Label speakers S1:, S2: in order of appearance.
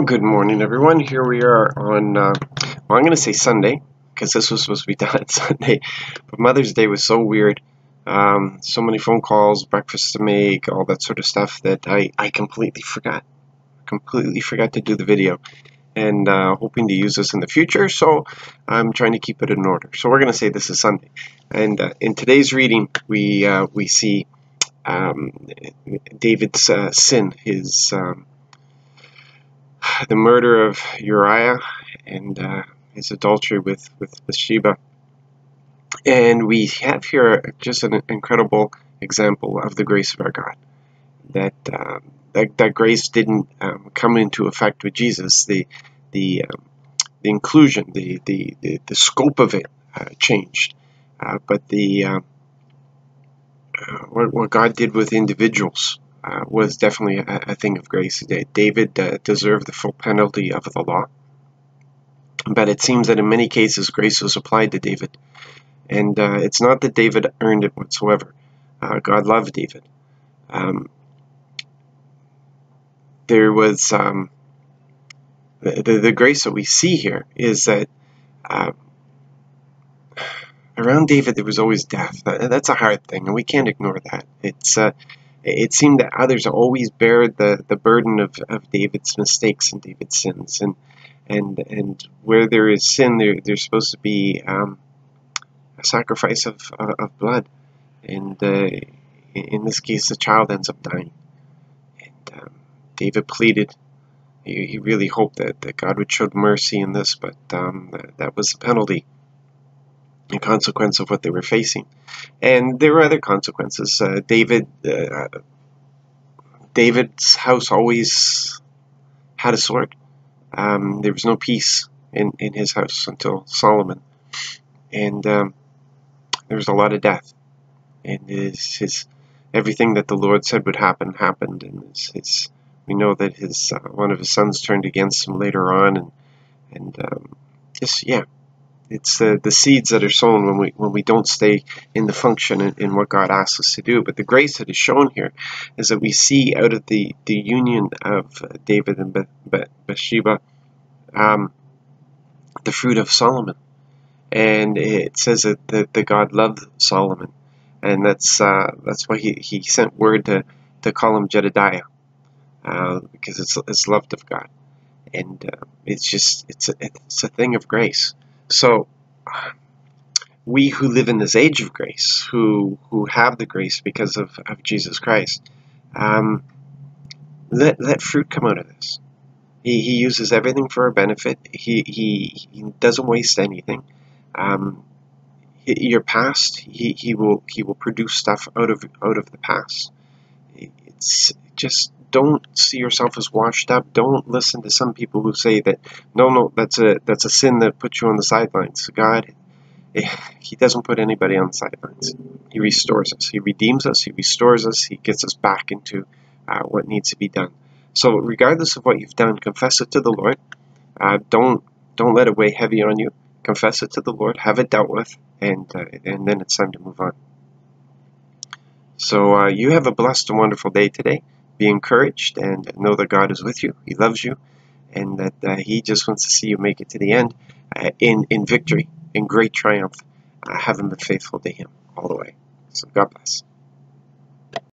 S1: Good morning, everyone. Here we are on, well, I'm going to say Sunday, because this was supposed to be done on Sunday, but Mother's Day was so weird. So many phone calls, breakfast to make, all that sort of stuff that I completely forgot to do the video, and hoping to use this in the future, so I'm trying to keep it in order. So we're going to say this is Sunday, and in today's reading, we see David's sin, his the murder of Uriah and his adultery with Bathsheba. And we have here just an incredible example of the grace of our God. That grace didn't come into effect with Jesus. The inclusion, the scope of it changed. But what God did with individuals was definitely a thing of grace. David deserved the full penalty of the law, but it seems that in many cases grace was applied to David, and it's not that David earned it whatsoever. God loved David. There was the grace that we see here is that around David there was always death. That's a hard thing, and we can't ignore that. It seemed that others always bear the burden of David's mistakes and David's sins, and where there is sin, there's supposed to be a sacrifice of blood, and in this case, the child ends up dying. And David pleaded; he really hoped that God would show mercy in this, but that was the penalty, a consequence of what they were facing. And there were other consequences. David's house always had a sword. There was no peace in his house until Solomon, and there was a lot of death. And everything that the Lord said would happen happened. And we know that one of his sons turned against him later on, and it's the seeds that are sown when we don't stay in the function in what God asks us to do. But the grace that is shown here is that we see out of the union of David and Bathsheba the fruit of Solomon. And it says that God loved Solomon, and that's why he sent word to call him Jedediah, because it's loved of God. And it's a thing of grace. So we who live in this age of grace, who have the grace because of Jesus Christ, let fruit come out of this. He uses everything for our benefit. He doesn't waste anything. Your past, he will produce stuff out of the past. It's just, don't see yourself as washed up. Don't listen to some people who say that no, that's a sin that puts you on the sidelines. God, he doesn't put anybody on the sidelines. He restores us. He redeems us. He restores us. He gets us back into what needs to be done. So regardless of what you've done, confess it to the Lord. Don't let it weigh heavy on you. Confess it to the Lord. Have it dealt with, and then it's time to move on. So you have a blessed and wonderful day today. Be encouraged and know that God is with you. He loves you, and that He just wants to see you make it to the end in victory, in great triumph, having been faithful to Him all the way. So God bless.